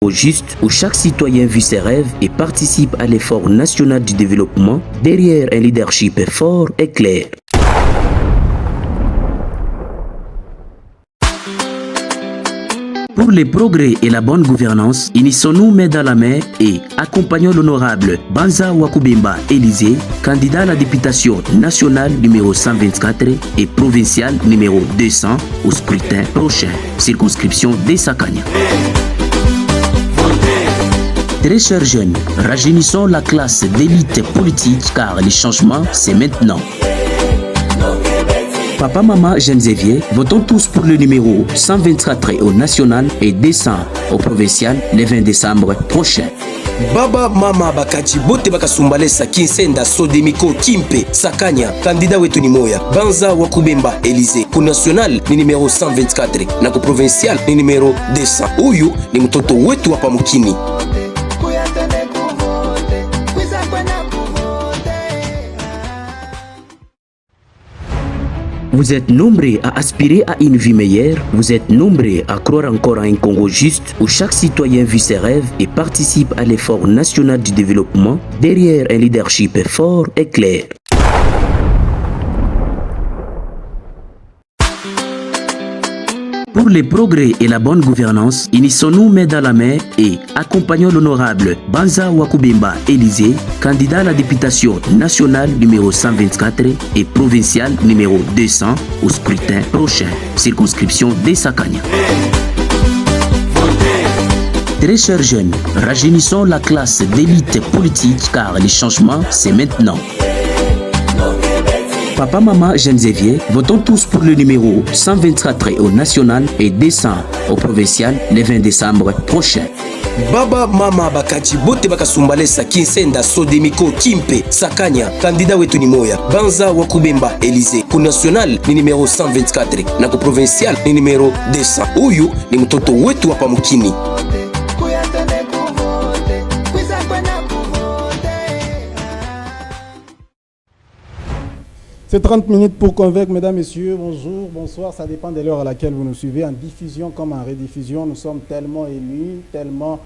Au juste, où chaque citoyen vit ses rêves et participe à l'effort national du développement, derrière un leadership fort et clair. Pour les progrès et la bonne gouvernance, unissons-nous main dans la main et accompagnons l'honorable Banza Wakubemba Élysée, candidat à la députation nationale numéro 124 et provinciale numéro 200 au scrutin prochain, circonscription des Sakanya. Très chers jeunes, rajeunissons la classe d'élite politique car les changements, c'est maintenant. Papa, maman, jeunes et vieux, votons tous pour le numéro 124 au national et 200 au provincial le 20 décembre prochain. Baba mama bakaji bote bakasumbalesa Kinsenda Sodemiko Kimpe Sakanya kandida wetu ni moya Banza Wakubemba Élysée ku national ni numero 124 na ku provincial ni numero 200. Huyu ni mtoto wetu hapa mkini. Vous êtes nombreux à aspirer à une vie meilleure, vous êtes nombreux à croire encore à un Congo juste où chaque citoyen vit ses rêves et participe à l'effort national du développement derrière un leadership fort et clair. Pour les progrès et la bonne gouvernance, unissons-nous main dans la main et accompagnons l'honorable Banza Wakubemba Élysée, candidat à la députation nationale numéro 124 et provinciale numéro 200 au scrutin prochain, circonscription des Sakanya. Très chers jeunes, rajeunissons la classe d'élite politique car les changements, c'est maintenant. Papa, maman, jeunes et vieux, votons tous pour le numéro 124 au national et 200 au provincial le 20 décembre prochain. Baba mama bakaji bote bakasumbalesa Kinsenda Sodemiko Kimpe Sakanya kandida wetu ni moya Banza Wakubemba Élysée ku national ni numero 124 na ku provincial ni numero 200. Huyu ni mtoto wetu hapa mkini. C'est 30 minutes pour convaincre, mesdames, messieurs. Bonjour, bonsoir. Ça dépend de l'heure à laquelle vous nous suivez. En diffusion comme en rediffusion, nous sommes tellement émus, tellement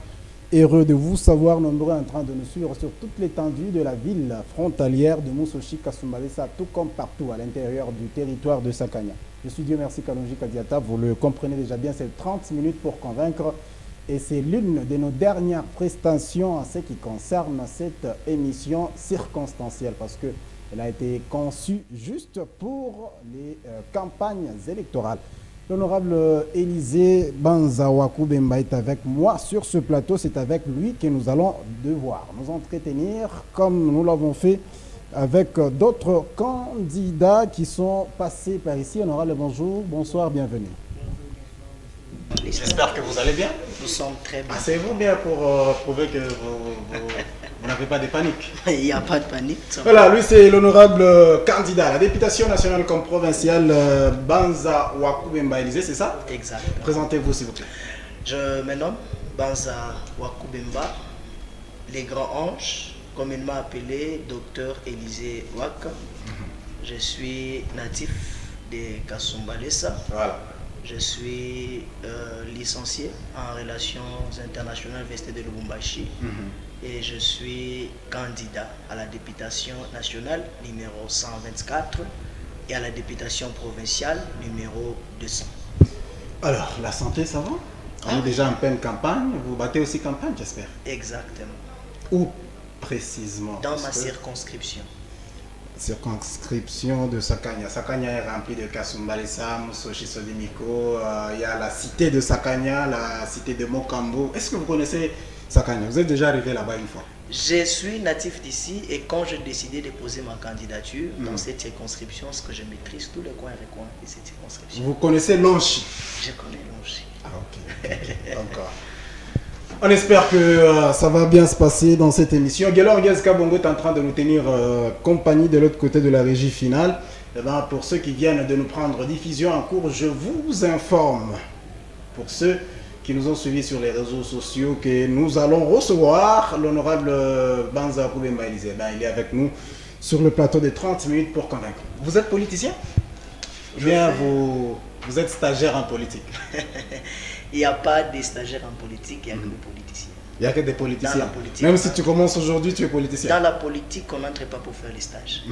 heureux de vous savoir nombreux en train de nous suivre sur toute l'étendue de la ville frontalière de Moussochi Kasumbalesa, tout comme partout à l'intérieur du territoire de Sakanya. Je suis Dieu merci Kalonji Kadiata. Vous le comprenez déjà bien, c'est 30 minutes pour convaincre. Et c'est l'une de nos dernières prestations en ce qui concerne cette émission circonstancielle parce que elle a été conçue juste pour les campagnes électorales. L'honorable Élysée Banza Wakubemba est avec moi sur ce plateau. C'est avec lui que nous allons devoir nous entretenir comme nous l'avons fait avec d'autres candidats qui sont passés par ici. Honorable, bonjour, bonsoir, bienvenue. J'espère que vous allez bien. Nous sommes très bien. Asseyez-vous bien pour prouver que vous n'avez pas de panique. Il n'y a pas de panique. Voilà, lui c'est l'honorable candidat à la députation nationale comme provinciale Banza Wakubemba Élysée, c'est ça? Exact. Présentez-vous s'il vous plaît. Je me nomme Banza Wakubemba, les grands anges, comme il m'a appelé, docteur Élysée Wak. Je suis natif de Kasumbalesa. Voilà. Je suis licencié en relations internationales à l'Université de Lubumbashi et je suis candidat à la députation nationale numéro 124 et à la députation provinciale numéro 200. Alors, la santé, ça va? On est déjà en pleine campagne. Vous battez aussi campagne, j'espère? Exactement. Où précisément? Dans ma circonscription. Circonscription de Sakanya. Sakanya est remplie de Kasumbalesa, Moussochi Sodemiko. Il y a la cité de Sakanya, la cité de Mokambo. Est-ce que vous connaissez Sakanya? Vous êtes déjà arrivé là-bas une fois? Je suis natif d'ici et quand j'ai décidé de poser ma candidature dans cette circonscription, ce que je maîtrise tous les coins et recoins de cette circonscription. Vous connaissez Lonchi? Je connais Lonchi. Ah ok. Encore. On espère que ça va bien se passer dans cette émission. Guélor Gezka Bongo est en train de nous tenir compagnie de l'autre côté de la régie finale. Et ben, pour ceux qui viennent de nous prendre diffusion en cours, je vous informe, pour ceux qui nous ont suivis sur les réseaux sociaux, que nous allons recevoir l'honorable Banza Wakubemba Élysée. Ben, il est avec nous sur le plateau de 30 minutes pour convaincre. Vous êtes politicien? Ou bien vous êtes stagiaire en politique? Il n'y a pas de stagiaires en politique, il n'y a que des politiciens. Il n'y a que des politiciens. Dans la politique, même si tu commences aujourd'hui, tu es politicien. Dans la politique, on n'entre pas pour faire les stages.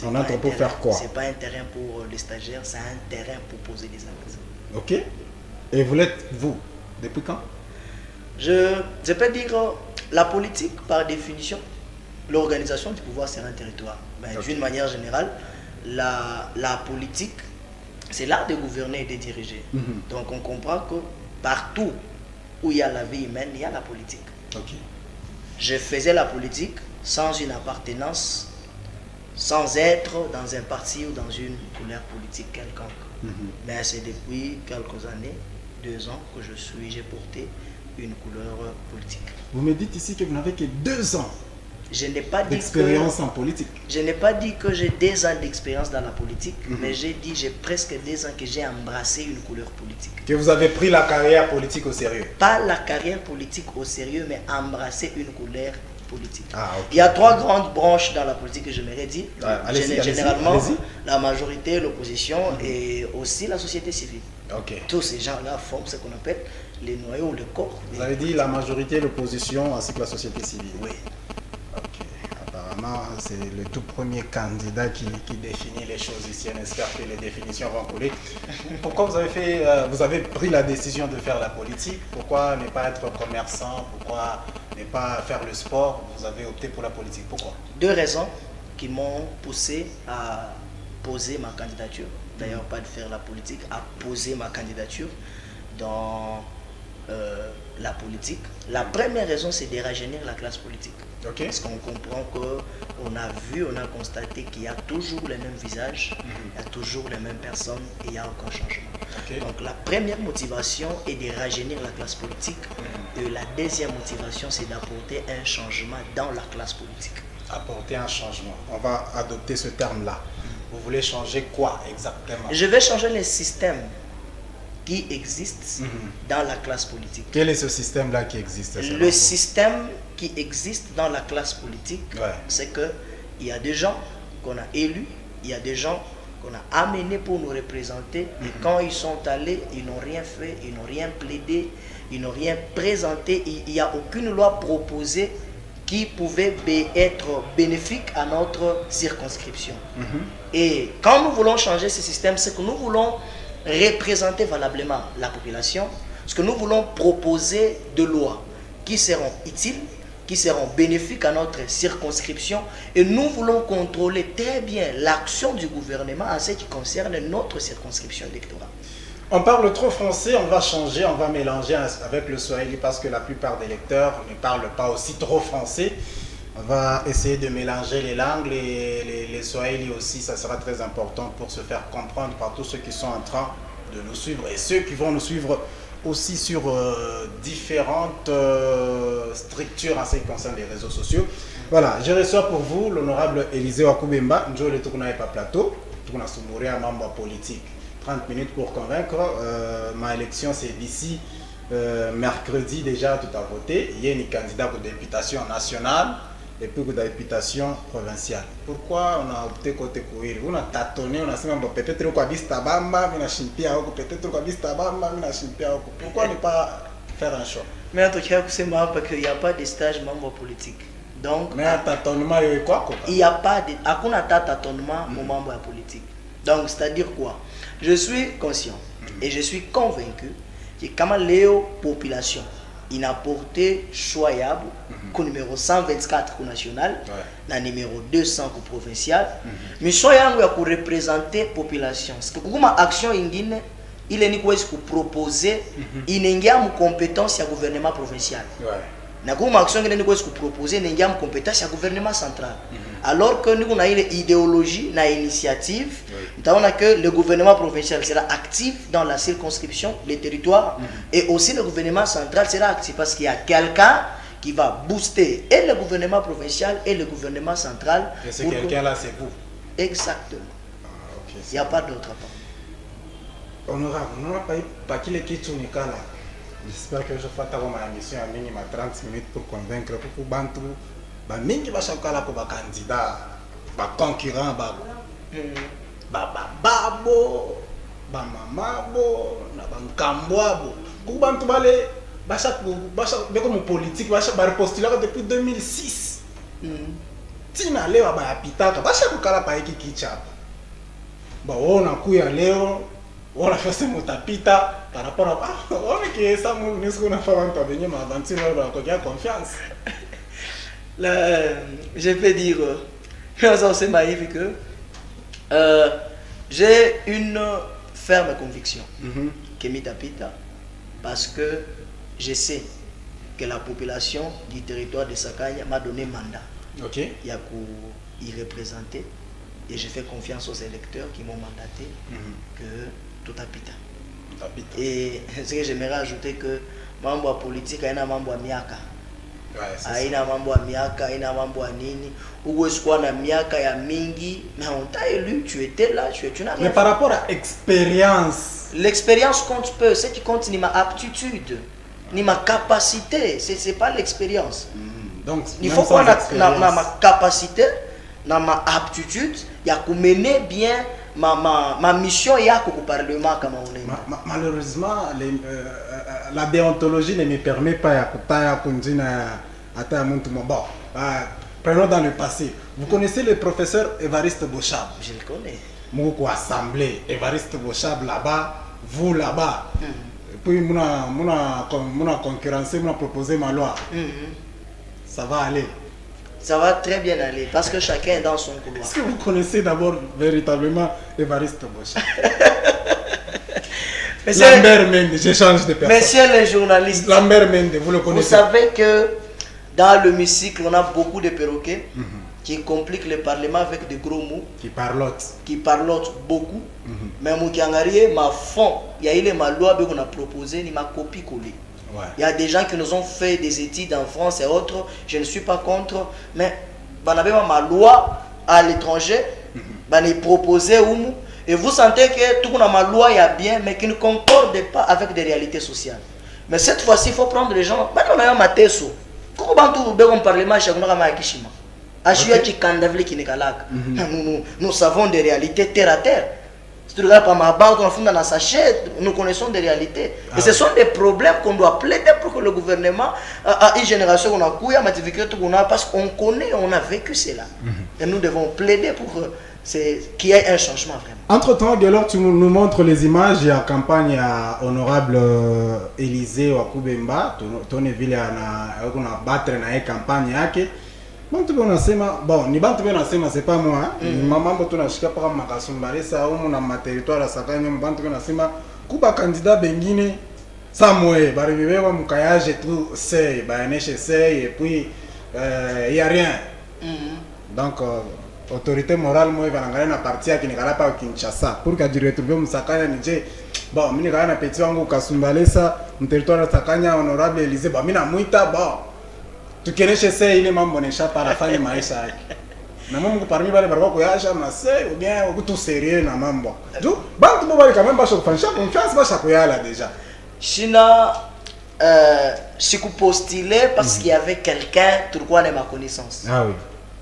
On entre pour faire quoi? C'est pas un terrain pour les stagiaires, c'est un terrain pour poser des actes. Ok. Et vous l'êtes, vous, depuis quand? Je peux dire, la politique, par définition, l'organisation du pouvoir sur un territoire. D'une manière générale, la politique, c'est l'art de gouverner et de diriger. Donc on comprend que partout où il y a la vie humaine, il y a la politique. Ok. Je faisais la politique sans une appartenance, sans être dans un parti ou dans une couleur politique quelconque. Mais c'est depuis quelques années, 2 ans, que j'ai porté une couleur politique. Vous me dites ici que vous n'avez que 2 ans je n'ai pas dit d'expérience en politique. Je n'ai pas dit que j'ai 2 ans d'expérience dans la politique, mais j'ai dit j'ai presque 2 ans que j'ai embrassé une couleur politique. Que vous avez pris la carrière politique au sérieux? Pas la carrière politique au sérieux, mais embrasser une couleur politique. Ah, okay. Il y a 3 grandes branches dans la politique que j'aimerais dire. Généralement, la majorité, l'opposition et aussi la société civile. Okay. Tous ces gens-là forment ce qu'on appelle les noyaux ou le corps. Vous avez dit la majorité, l'opposition ainsi que la société civile. Oui. Ok. Apparemment, c'est le tout premier candidat qui définit les choses ici. On espère que les définitions vont couler. Pourquoi vous avez pris la décision de faire la politique? Pourquoi ne pas être commerçant? Pourquoi ne pas faire le sport? Vous avez opté pour la politique. Pourquoi? 2 raisons qui m'ont poussé à poser ma candidature. D'ailleurs, pas de faire la politique, à poser ma candidature dans la politique. La première raison, c'est de rajeunir la classe politique. Okay. Parce qu'on comprend qu'on a vu, on a constaté qu'il y a toujours les mêmes visages, il y a toujours les mêmes personnes et il n'y a aucun changement. Okay. Donc la première motivation est de rajeunir la classe politique et la deuxième motivation, c'est d'apporter un changement dans la classe politique. Apporter un changement. On va adopter ce terme-là. Vous voulez changer quoi exactement? Je vais changer le système qui existe dans la classe politique. Quel est ce système-là qui existe? Le système qui existe dans la classe politique, c'est qu'il y a des gens qu'on a élus, il y a des gens qu'on a amenés pour nous représenter, et quand ils sont allés, ils n'ont rien fait, ils n'ont rien plaidé, ils n'ont rien présenté, il n'y a aucune loi proposée qui pouvait être bénéfique à notre circonscription. Et quand nous voulons changer ce système, c'est que nous voulons représenter valablement la population, parce que nous voulons proposer des lois qui seront utiles, qui seront bénéfiques à notre circonscription, et nous voulons contrôler très bien l'action du gouvernement en ce qui concerne notre circonscription électorale. On parle trop français, on va changer, on va mélanger avec le swahili parce que la plupart des lecteurs ne parlent pas aussi trop français. On va essayer de mélanger les langues, les swahili aussi, ça sera très important pour se faire comprendre par tous ceux qui sont en train de nous suivre et ceux qui vont nous suivre aussi sur différentes structures en ce qui concerne les réseaux sociaux. Voilà, je reçois pour vous l'honorable Élisée Wakubemba, Njole Tukunaye pa plateau, Tukuna Sumbouré à membre politique. 30 minutes pour convaincre. Ma élection, c'est d'ici mercredi déjà, tout a voté. Il y a une candidat pour députation nationale et puis pour députation provinciale. Pourquoi on a opté côté Kouiri? On a tâtonné, on a dit peut-être qu'on a vu Tabamba, peut-être qu'on a vu Tabamba, pourquoi ne pas faire un choix? Mais en tout cas, c'est marrant parce qu'il n'y a pas de stage membre politique. Donc, mais un tâtonnement, il y a quoi? Il n'y a pas de tâtonnement aux membres politiques. Donc, c'est-à-dire quoi? Je suis conscient et je suis convaincu que comme la population, il a porté choyable au numéro 124 au national, le numéro 200 au provincial, mais choyable pour représenter la population. Parce que comme action indine, il est pour proposer une compétence au gouvernement provincial. Na kuma action ngene ko proposer n'engam compétence à gouvernement central. Alors que nous on a une idéologie, une initiative, nous avons que le gouvernement provincial sera actif dans la circonscription, les territoires, et aussi le gouvernement central sera actif parce qu'il y a quelqu'un qui va booster et le gouvernement provincial et le gouvernement central. Et ce quelqu'un-là, c'est vous. Exactement. Il n'y a pas d'autre part. Honorable, on n'a pas qu'il est question là. J'espère que je ferai ma mission à minimum 30 minutes pour convaincre pour Bantu. Mingi va chaque là pour candidat, concurrent, babo, mamabo, na bankambwabo. Kubantu bale basha beko mo politique basha ba repostuler depuis 2006. Tina leo ba yapitaka basha kukala pa hiki kichapa. Ba ona kuya leo on a fait ce motapita par rapport à on est que ça nous nous on a fait un venir ma aventure là qu'on a confiance. Là, je peux dire ça c'est magnifique que j'ai une ferme conviction que Mitapita parce que je sais que la population du territoire de Sakanya m'a donné mandat. OK. Il y a pour y représenter et je fais confiance aux électeurs qui m'ont mandaté que tout a pita. Et ce que j'aimerais ajouter que mambo politique il y a mambo miaka. Aina mambo ya miaka, aina mambo ya nini. Uwezi kuwa na miaka ya mingi, mais on t'a élu, tu étais là, tu n'as rien. Mais par rapport à expérience, l'expérience compte peu, ce qui compte ni ma aptitude, ni ma capacité, c'est pas l'expérience. Donc il faut qu'on a ma capacité, na ma aptitude, il y a que mener bien ma mission il y a qu'au parlement comme on est. Malheureusement la déontologie ne me permet pas ya kutaya kunjina ata muntu bon. Prenons dans le passé. Vous connaissez le professeur Évariste Bochab? Je le connais. Moko assemblée Évariste Bochab là-bas, vous là-bas. Puis muna concurrencer, muna proposer ma loi. Ça va aller. Ça va très bien aller parce que chacun est dans son couloir. Est-ce que vous connaissez d'abord véritablement Évariste Bochab? Lambert Mende, j'échange de personnes. Messieurs les journalistes, Lambert Mende, vous le connaissez? Vous savez que dans l'hémicycle, on a beaucoup de perroquets qui compliquent le Parlement avec de gros mots. Qui parlotent beaucoup. Mais Moukiangari, ma fond, il y a eu ma loi qu'on a proposée, ni ma copie collée. Il y a des gens qui nous ont fait des études en France et autres. Je ne suis pas contre. Mais on avait ma loi à l'étranger. On a proposé et vous sentez que tout le monde a ma loi, il y a bien, mais qui ne concorde pas avec des réalités sociales. Mais cette fois-ci, il faut prendre les gens. On a un mateso. Nous savons des réalités terre à terre. Si tu regardes par ma banque, on fond dans la sachet, nous connaissons des réalités. Et ce sont des problèmes qu'on doit plaider pour que le gouvernement, à une génération qu'on a couillé, parce qu'on connaît, on a vécu cela. Et nous devons plaider pour qu'il y ait un changement vraiment. Entre-temps, Guélor, tu nous montres les images. Il y a une campagne à honorable Élysée Wakubemba. Ton ville a battu une campagne. Bon, tu bon, ni bantu bien nasema c'est pas moi. Maman boto na shika para makasumbale sa umu na territoire Sakanya bantu bien nasema kuba candidat bengine samwe bari bibewa mukayage tout c'est ba neche c'est et puis il y a rien. Donc autorité morale moi va ngala na parti qui ne gala pas Kinshasa pour que du retrouver Musakanya nije bon mimi ngala na petit wangu Kasumbale sa territoire Sakanya honorable Élysée ba mimi na muita bon tukionyesha sasa ile mambo nisha parafanya maisha yake na Mungu parmi wale barua kuyasha na sasa ou bien tout sérieux na mambo tu bantu bo bali quand même basha kufanya confiance basha kuyala déjà China je postulé parce qu'il y avait quelqu'un pourquoi de ma connaissance. Ah oui.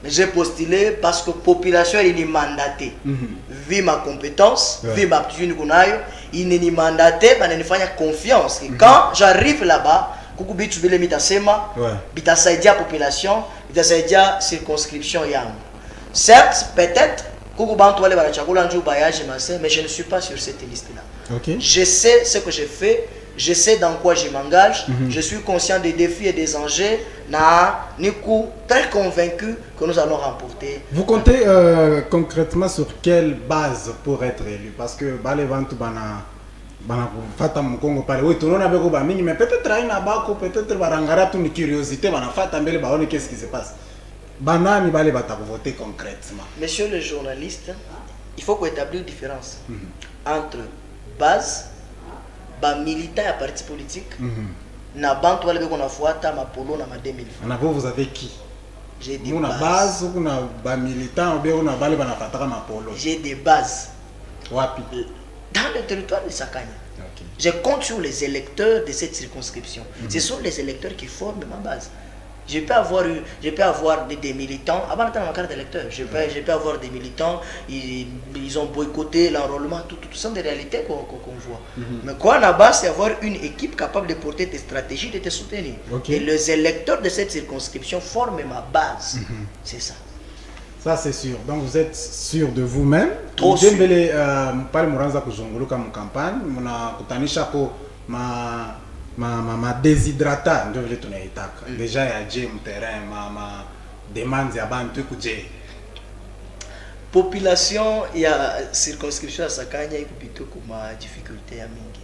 Mais j'ai postulé parce que la population est mandatée. Vu ma compétence, vu ma aptitude il n'est mandaté, mais il fait confiance. Et quand j'arrive là-bas, kuku bitu bile mitasema bitasaidia population bitasaidia circonscription yangu. Certes, peut-être kuku bantu wale banachakula nju bayaje mais je ne suis pas sur cette liste là. Je sais ce que je fais, je sais dans quoi je m'engage, je suis conscient des défis et des enjeux, très convaincu que nous allons remporter. Vous comptez concrètement sur quelle base pour être élu? Parce que bale bantu bana fata mkongo pale oui tunaona beko ba mingi mais peut-être aina bako peut-être barangara tu ni curiosité bana fata mbele baone qu'est-ce qui se passe banani bale bata voter concrètement. Monsieur le journaliste, il faut qu'on établisse une différence entre base ba militant à parti politique na bantu wale beko na fuata mapolo na ma 2000 francs. Na vous avez qui? J'ai des bases ou na ba militant ou bien na bale bana fataka mapolo. J'ai des bases. Wapi? Dans le territoire de Sakanya. Je compte sur les électeurs de cette circonscription. Ce sont les électeurs qui forment ma base. Je peux avoir des militants, avant d'entendre ma carte d'électeur, je peux avoir des militants, ils ont boycotté l'enrôlement, tout ça sont des réalités qu'on voit. Mais quoi là-bas, c'est avoir une équipe capable de porter tes stratégies, de te soutenir. Et les électeurs de cette circonscription forment ma base. C'est ça. Ça, c'est sûr. Donc, vous êtes sûr de vous-même. Trop sûr. Pas le Moranza Kuzongolo comme campagne. On a kutanisha ko ma déshydrata ndio vile tunaitaka. Déjà ya je terrain ma demande ya bantu kuje. Population ya circonscription ya Sakanya ikupita kuma difficulté ya mingi.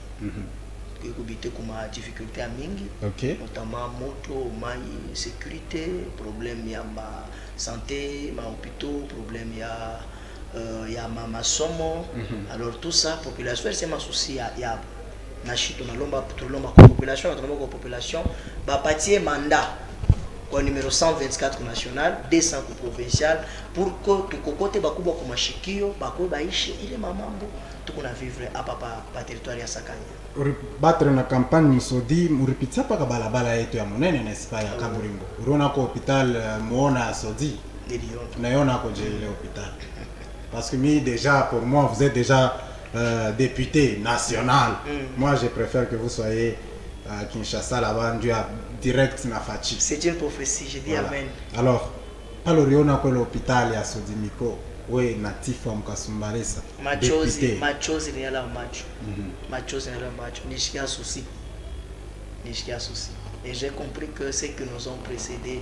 Ikupita kuma difficulté ya mingi. Notamment moto, mai, sécurité, problème ya ma santé, ma hôpitaux, problème ya ma somo. Alors tout ça population c'est ma souci ya Nashi tunalomba population tunalomba population ba patie mandat kwa numéro 124 national 200 provincial pour que tukokote bakubwa kwa mashikio bakwe baishi ile mamambo tukuna vivre hapa pa territoire ya Sakanya. Battre na campagne Musodi muripitia pa balabala yetu ya munene na sipa ya Kaburimbo. Urona ko hôpital muona Sodi. Nayona ko je ile hôpital. Parce que déjà pour moi vous êtes déjà député national. Moi, je préfère que vous soyez à Kinshasa, là-bas, direct na Fachi. C'est une prophétie, je dis amen. Alors, alors, on a l'hôpital à Sodimiko, oui, natif en Kasumbalesa. Machozi ni ala macho. Machozi ni ala macho. Nishikia souci. Et j'ai compris que ceux qui nous ont précédés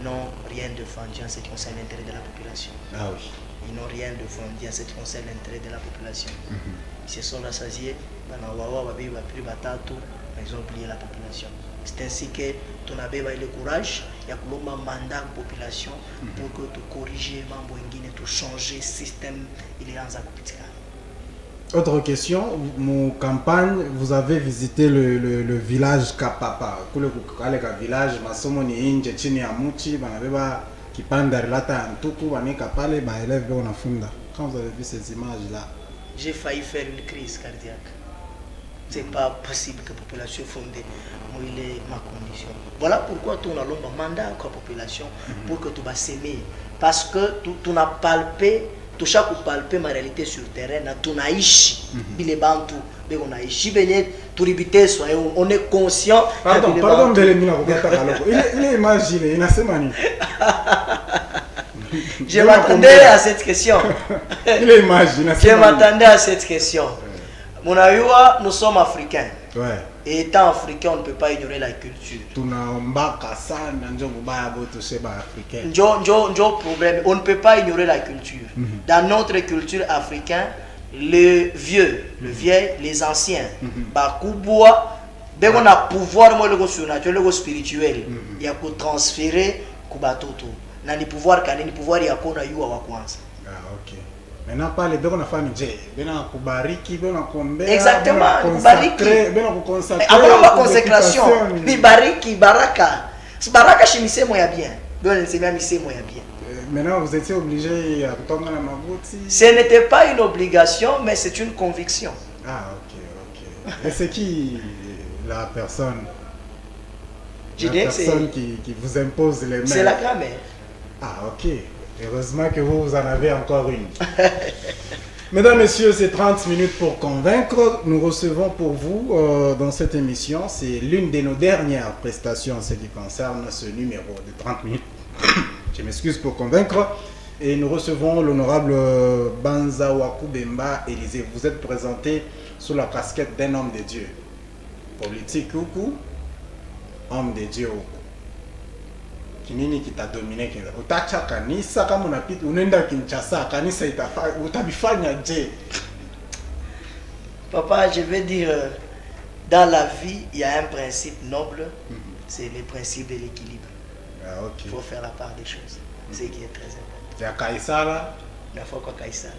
n'ont rien défendu en ce qui concerne l'intérêt de la population. Ah oui. Ils n'ont rien défendu en ce qui concerne l'intérêt de la population. Ils se sont rassasiés, ils ont oublié la population. C'est ainsi que tu as le courage, il y a un mandat de la population pour que tu corriges, tu changes le système. Il est dans la Autre question, mon campagne, vous avez visité le village Kapapa. Le village, quand vous avez vu ces images-là, j'ai failli faire une crise cardiaque. C'est pas possible que la population fonde ma condition. Voilà pourquoi tu as un mandat à la population pour que tu vas s'aimer. Parce que tu n'as palpé, tu as palpé ma réalité sur le terrain, tu n'as ici, on est conscient. Pardon, il est imaginé, il a ses manies. Je m'attendais à cette question. Je m'attendais à cette question. Mon aïoua, nous sommes africains. Ouais. Et étant africain, on ne peut pas ignorer la culture. Problème, on ne peut pas ignorer la culture. Dans notre culture africaine, les vieux, les anciens, Bakuboua, dès qu'on a pouvoir, moi, le surnaturel, le spirituel, il y a pour transférer Kubatoto. Na ni pouvoir kani ni pouvoir ya kona yuwa wa kwanza. Ah ok. Maintenant parle de na famille, bena kubariki, bena kuombea. Exactement, kubariki. Bena kuconsacrer. Après la consécration, ni bariki, baraka. Baraka chez misemo ya bien. Bena nisema misemo ya bien. Maintenant vous étiez obligé à tomber na mabuti. Ce n'était pas une obligation mais c'est une conviction. Ah ok. Et c'est qui la personne? Je dis qui vous impose les mains. C'est la grand-mère. Ah ok, heureusement que vous en avez encore une. Mesdames, Messieurs, c'est 30 minutes pour convaincre. Nous recevons pour vous dans cette émission, c'est l'une de nos dernières prestations en ce qui concerne ce numéro de 30 minutes. Je m'excuse pour convaincre. Et nous recevons l'honorable Banza Wakubemba Élysée. Vous êtes présenté sous la casquette d'un homme de Dieu. Politique ou homme de Dieu. Kinini qui t'a dominé kile utacha kanisa kama unapita unaenda Kinshasa kanisa utabifanya je? Papa, je vais dire dans la vie il y a un principe noble, c'est le principe de l'équilibre. Ah OK. Il faut faire la part des choses. C'est qui est très important. Ya Kaisara, la fois quoi Kaisara.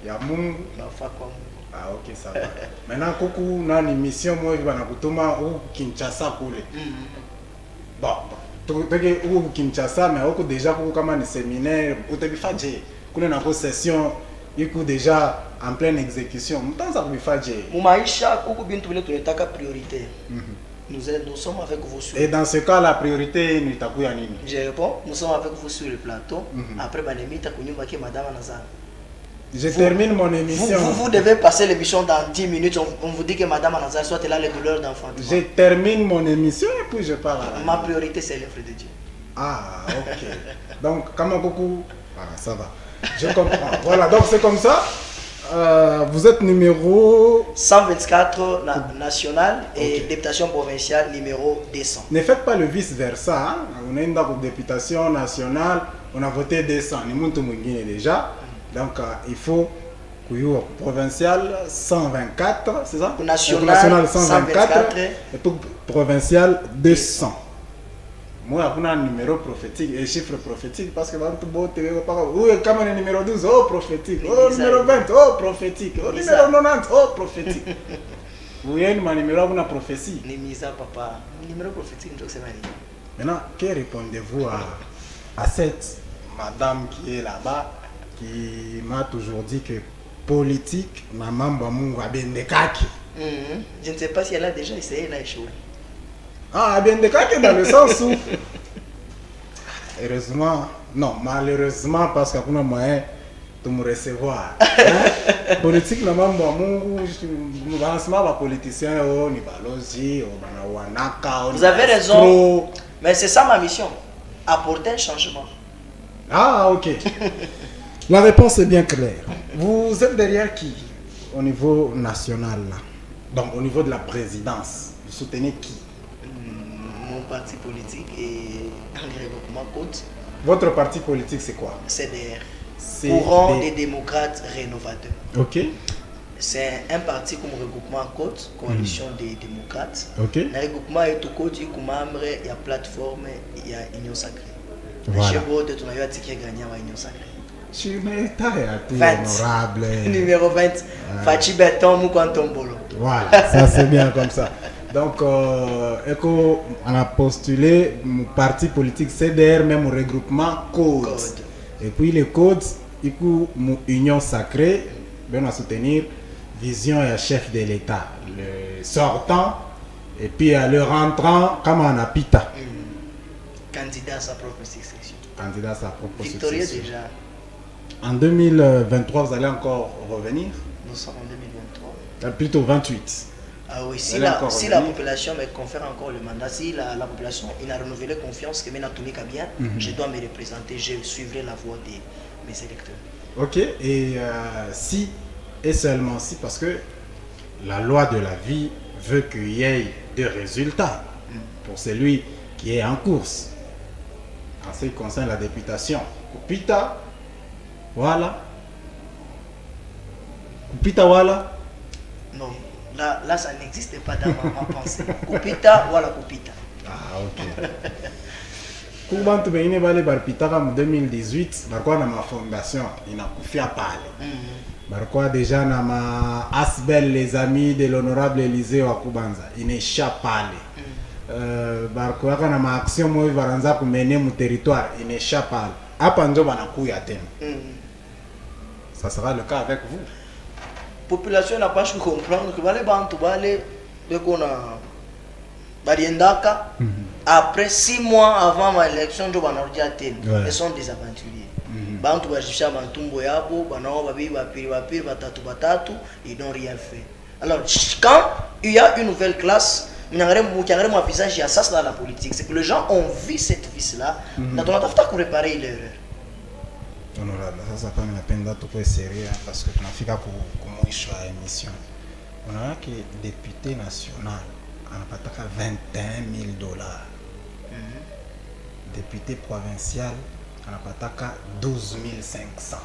Ya Mungu, la fois quoi Mungu. Ah OK ça va. Maintenant kuku nani mission moi bana kutuma au Kinshasa kule. Bon. Teke uko Kinshasa mais uko déjà kuko kama ni séminaire utabifaje kuna na session iko déjà en pleine exécution mtanza kubifaje mu maisha kuko bintu vile tunataka priorité Nous sommes avec vous sur. Et dans ce cas, la priorité n'est pas pour Yanini. Je réponds, nous sommes avec vous sur le plateau. Après, madame Anazar. Je termine mon émission. Vous devez passer l'émission dans 10 minutes. On vous dit que madame Anazar soit là les douleurs d'enfantement. Je termine mon émission et puis je pars à la Ma priorité, c'est l'œuvre de Dieu. Ah, ok. Donc, Kamakoku, ça va. Je comprends. Voilà, donc c'est comme ça. Vous êtes numéro 124 national et députation provinciale numéro 200. Ne faites pas le vice-versa. Hein? On est dans la députation nationale, on a voté 200. Nous sommes déjà. Donc, il faut que provincial 124, c'est ça? National 124 et pour provincial 200. Moi, j'ai un numéro prophétique et chiffre prophétique parce que où est le numéro 12? Oh, prophétique. Oh, numéro 20, oh, prophétique. Oh, numéro 90, oh, prophétique. Vous voyez, mon numéro a une prophétie. Papa. Numéro prophétique, c'est maintenant, que répondez-vous à cette madame qui est là-bas qui m'a toujours dit que politique, maman Bamou a bien des kaki? Je ne sais pas si elle a déjà essayé, elle a échoué. Ah, bien des kaki dans le sens où. Heureusement, non, malheureusement, parce qu'il y a un moyen de me recevoir. Hein? Politique, maman Bamou, nous balancement les politiciens, ni balozi, wanaka. Vous avez raison, mais c'est ça ma mission, apporter un changement. Ah, ok. La réponse est bien claire. Vous êtes derrière qui au niveau national là? Donc au niveau de la présidence, vous soutenez qui? Mon parti politique et le regroupement Côte. Votre parti politique c'est quoi? CDR. Courant des démocrates rénovateurs. Ok. C'est un parti comme regroupement Côte, coalition des démocrates. Ok. Le regroupement est tout Côte, il y a une plateforme, il y a Union Sacrée. Voilà. Chez vous, tu as gagné à Union Sacrée. Je suis honorable. Numéro 20, Fachi Beton Moukantombolo. Voilà, ça c'est bien comme ça. Donc, on a postulé mon parti politique CDR, même au regroupement Code. Et puis les codes, il y a Union Sacrée, on a soutenir Vision et chef de l'État, le sortant, et puis le rentrant, comme on a Pita. Candidat à sa propre succession. Candidat à sa propre Victorieux succession. déjà. En 2023, vous allez encore revenir? Nous sommes en 2023. Plutôt 28. Ah oui, si la population me confère encore le mandat, si la population il a renouvelé confiance que maintenant tout est bien, je dois me représenter, je suivrai la voie de mes électeurs. Ok, et si, et seulement si, parce que la loi de la vie veut qu'il y ait des résultats pour celui qui est en course. En ce qui concerne la députation, Kupita, voilà. Kupita, voilà. Non, là ça n'existe pas dans ma pensée. Kupita, voilà Kupita. Ah, ok. Kubantu Beine Vale Barpitaka en 2018, Barquois dans ma fondation, il n'a pas fait à parler. Barquois déjà dans ma Asbel, les amis de l'honorable Élisée Wakubanza, il n'échappe pas. Barquois dans ma action, moi, il va renza pour mener mon territoire, il n'échappe pas. Apanjo Banakuya Ten. Ça sera le cas avec vous. La population n'a pas su comprendre que les Bantu dès qu'on a Bariendaka, après 6 mois avant ma élection, ils sont des aventuriers. Bantu Bajisha Bantumbo Yabo, Banao Babi Bapiri Bapiri Batatu Batatu, ils n'ont rien fait. Alors, quand il y a une nouvelle classe, il y a un visage à ça dans la politique. C'est que les gens ont vu cette vis-là, on a pour réparer l'erreur. Honorable, ça quand même la peine d'être sérieux parce que tu n'as fait qu'à mourir à l'émission. On a que député national, on a pas 21 000 $. Député provincial, on a pas 12 500.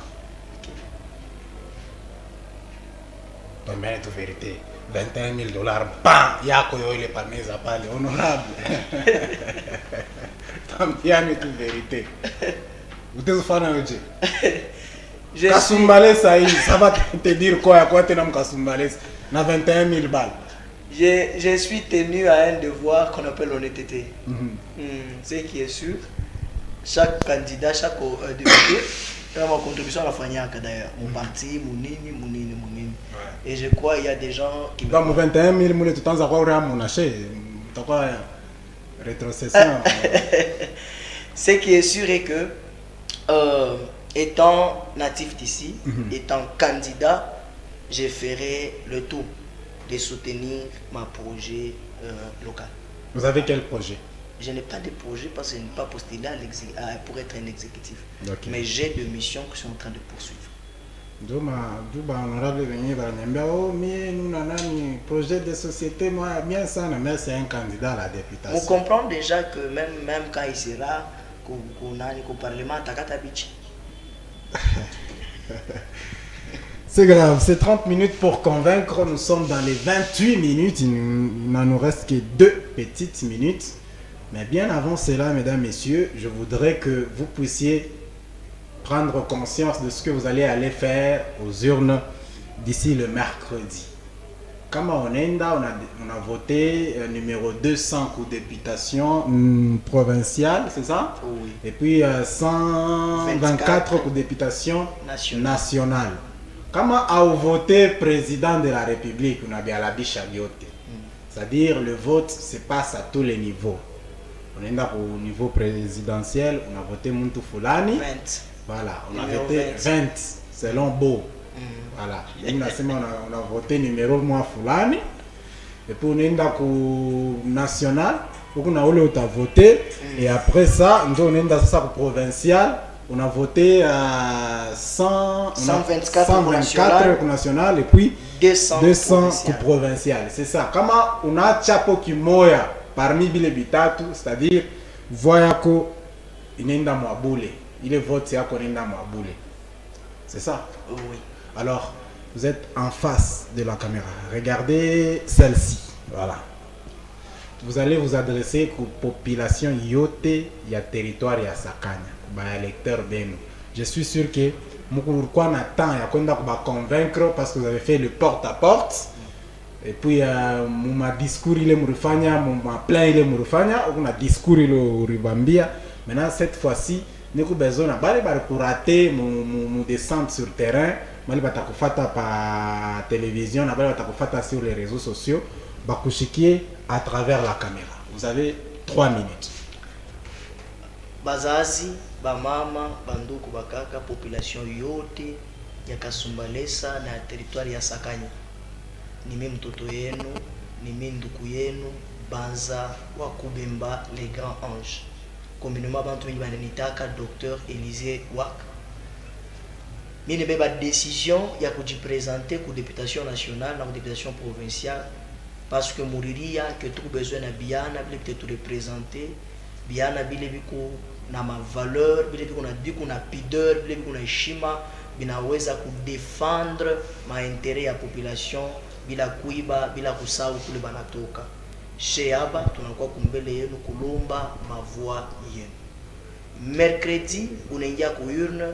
Donc, mais la vérité, 21 000 $, bam, il y a il est pas mis à parler, honorable. Tant pis, il y a toute vérité. Vous êtes fan de Kasumbalé, ça va te dire quoi tu n'as Kasumbalé, na 21 000 balles. Je suis tenu à un devoir qu'on appelle l'honnêteté. Ce qui est sûr, chaque candidat, chaque député, ma contribution à la Fanyaka d'ailleurs, mon parti, Mounini. Et je crois qu'il y a des gens qui. Dans mon 21 000, tout le temps, ça va mon acheter. rétrocession. Ce qui est sûr est que, étant natif d'ici, étant candidat, je ferai le tout de soutenir mon projet local. Vous avez quel projet? Je n'ai pas de projet parce que je n'ai pas postulé pour être un exécutif. Okay. Mais j'ai des missions que je suis en train de poursuivre. Projet de société, moi, bien ça, mais c'est un candidat à la députation. Vous comprenez déjà que même quand il sera au Parlement, c'est grave, c'est 30 minutes pour convaincre. Nous sommes dans les 28 minutes. Il n'en nous reste que 2 petites minutes. Mais bien avant cela, mesdames, messieurs, je voudrais que vous puissiez prendre conscience de ce que vous allez aller faire aux urnes d'ici le mercredi. Comme on a voté numéro 200 pour députation provinciale, c'est ça? Oui. Et puis 124 pour députation nationale. Comme on a voté président de la République, on a bien la biche. C'est-à-dire le vote se passe à tous les niveaux. On est au niveau présidentiel, on a voté Muntu Fulani. 20. Voilà, on a voté 20 selon Beau. Voilà, on a voté numéro moi Fulani. Et puis on est au national, on a voté. Et après ça, on est dans ça provincial. On a voté 124 pour national et puis 200 pour provincial. C'est ça. Comment on a Chapo Kimoya parmi les bitatu, c'est-à-dire Voyako Inenda Mwaboule. Il est voté à Konenda Mwaboule. C'est ça? Oui. Alors, vous êtes en face de la caméra. Regardez celle-ci. Voilà. Vous allez vous adresser aux populations yote, il y a territoire, il y a Sakanya. Électeur Beno. Je suis sûr que Moukourkwa n'attend, il y a qu'on va convaincre parce que vous avez fait le porte-à-porte. Et puis, mon discours il est mourufanya, mon plein il est mourufanya, on a discours il est ribambia. Maintenant, cette fois-ci, nous avons besoin de rater mon descente sur le terrain. Je vais faire par télévision, je vais faire sur les réseaux sociaux, à travers la caméra. Vous avez 3 minutes. Bazazi, bamama, banduku bakaka, population yote ya Kasumbalesa na territoire ya Sakanya. Ni mimi mtoto yenu, ni mimi nduku yenu, Banza wa Kubemba les grands anges. Communément bantu mingi bananitaka Dr Élisée Wak. Mimi nimeba décision ya kujipresenter ku députation nationale na députation provinciale parce que muriria que tout besoin na biana bile peut tout représenter biana bile biko na ma valeur bile biko na diku na pudeur bile biko na heshima binaweza kudefendre ma intérêt ya population bila kuiba bila kusahau kule banatoka sheaba tunakuwa kumbele yenu kulomba mavua yenu. Mercredi unaingia ku urne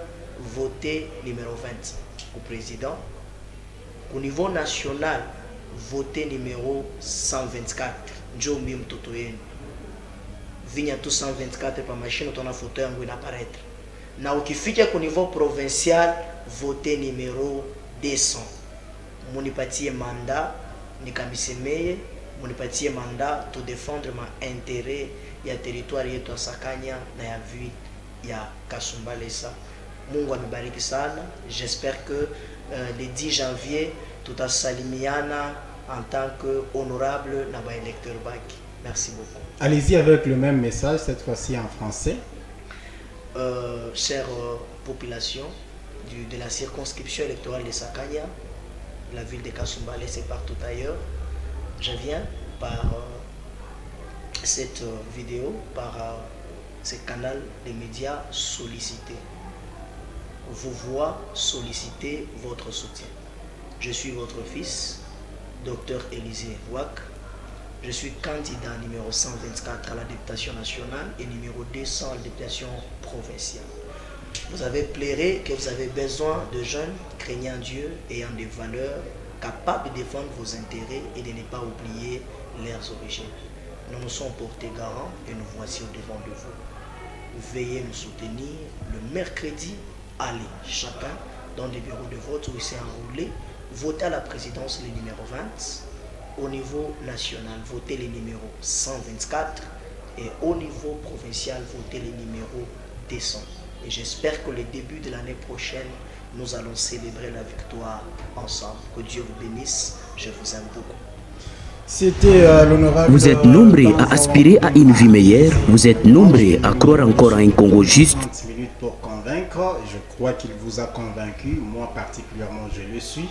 voter numéro 20 au président. Au niveau national voter numéro 124 njo mimi mtoto yenu vinya tu 124 pa machine utona photo yangu inaparaître. Na ukifika ku niveau provincial voter numéro 200 munipatie mandat nikamisemeye munipatie mandat to défendre ma intérêt ya territoire yetu ya Sakanya na ya ville ya Kasumbalesa. Mungu amebariki sana. J'espère que le 10 janvier tutasalimiana en tant que honorable na ba électeur baki. Merci beaucoup. Allez-y avec le même message, cette fois-ci en français. Chère population de la circonscription électorale de Sakanya, la ville de Kasumbalesa et partout ailleurs, je viens par cette vidéo, par ce canal de médias sollicité. Vous voir solliciter votre soutien. Je suis votre fils, Dr Élisée Wak. Je suis candidat numéro 124 à la députation nationale et numéro 200 à la députation provinciale. Vous avez plairé que vous avez besoin de jeunes craignant Dieu, ayant des valeurs, capables de défendre vos intérêts et de ne pas oublier leurs origines. Nous nous sommes portés garant et nous voici au devant de vous. Veuillez nous soutenir le mercredi. Allez, chacun dans des bureaux de vote où il s'est enroulé, voter à la présidence le numéro 20 au niveau national, votez les numéros 124 et au niveau provincial, votez les numéros 200. Et j'espère que le début de l'année prochaine, nous allons célébrer la victoire ensemble. Que Dieu vous bénisse. Je vous aime beaucoup. C'était l'honorable. Vous êtes nombreux à aspirer à une vie meilleure. Vous êtes nombreux à croire encore à un Congo juste. 30 minutes pour convaincre. Je crois qu'il vous a convaincu. Moi particulièrement, je le suis.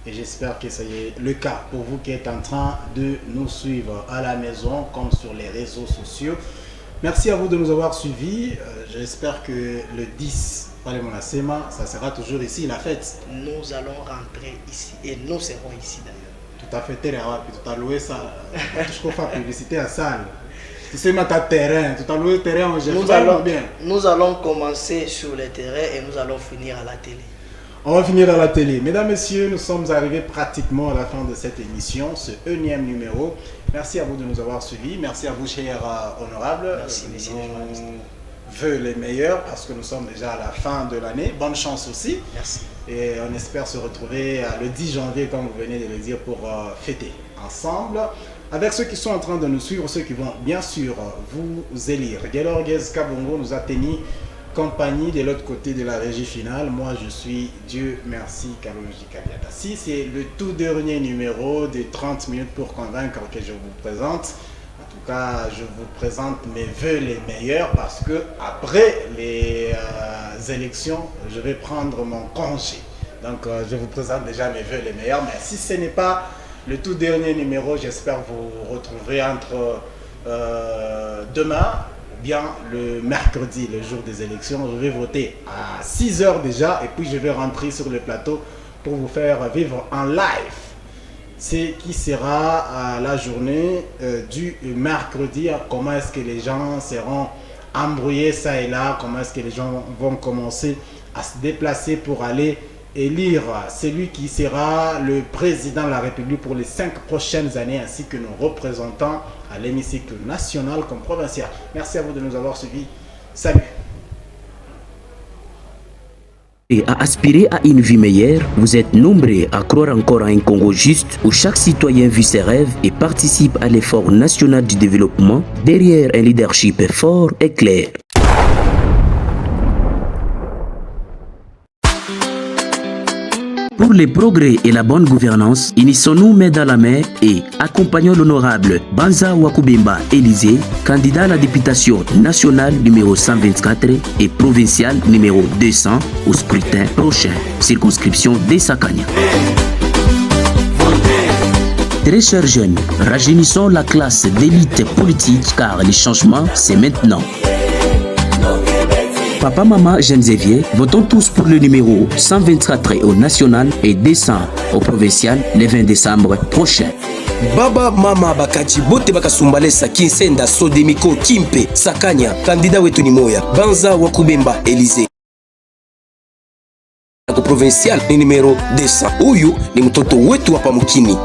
Et j'espère que ça y est le cas pour vous qui êtes en train de nous suivre à la maison comme sur les réseaux sociaux. Merci à vous de nous avoir suivis. J'espère que le 10, ça sera toujours ici la fête. Nous allons rentrer ici et nous serons ici d'ailleurs. Tout à fait, tu as loué ça. Tu faire publicité à salle. Tu sais, tu as terrain. Tu as loué terrain. Nous allons commencer sur le terrain et nous allons finir à la télé. On va finir à la télé. Mesdames, Messieurs, nous sommes arrivés pratiquement à la fin de cette émission, ce 1e numéro. Merci à vous de nous avoir suivis. Merci à vous, chers honorables. Merci, messieurs. Vœux les meilleurs parce que nous sommes déjà à la fin de l'année. Bonne chance aussi. Merci. Et on espère se retrouver le 10 janvier, comme vous venez de le dire, pour fêter ensemble avec ceux qui sont en train de nous suivre, ceux qui vont bien sûr vous élire. Gelorguez Kabongo nous a tenu compagnie de l'autre côté de la régie finale. Moi, je suis Dieu merci Kalonji Kaliata. Si c'est le tout dernier numéro de 30 minutes pour convaincre que je vous présente. En tout cas, je vous présente mes vœux les meilleurs parce que après les élections, je vais prendre mon congé. Donc, je vous présente déjà mes vœux les meilleurs. Mais si ce n'est pas le tout dernier numéro, j'espère vous retrouver entre demain ou bien le mercredi, le jour des élections. Je vais voter à 6 h déjà et puis je vais rentrer sur le plateau pour vous faire vivre en live. C'est qui sera la journée du mercredi, comment est-ce que les gens seront embrouillés ça et là, comment est-ce que les gens vont commencer à se déplacer pour aller élire celui qui sera le président de la République pour les 5 prochaines années, ainsi que nos représentants à l'hémicycle national comme provincial. Merci à vous de nous avoir suivis. Salut. Et à aspirer à une vie meilleure, vous êtes nombreux à croire encore à un Congo juste où chaque citoyen vit ses rêves et participe à l'effort national du développement derrière un leadership fort et clair. Pour le progrès et la bonne gouvernance, unissons-nous main dans la main et accompagnons l'honorable Banza Wakubemba Élysée, candidat à la députation nationale numéro 124 et provinciale numéro 200 au scrutin prochain, circonscription des Sakanya. Très chers jeunes, rajeunissons la classe d'élite politique car le changement c'est maintenant. Papa, maman, jeunes et vieux, votons tous pour le numéro 124 au national et 200 au provincial le 20 décembre prochain. Baba Mama Bakaji Bote Bakasumbalesa Kinsenda Sodemiko Kimpe Sakanya, candidat wetu ni moya. Banza Wakubemba Élysée. Provincial ni numéro 200. Huyu ni mtoto wetu hapa mkini.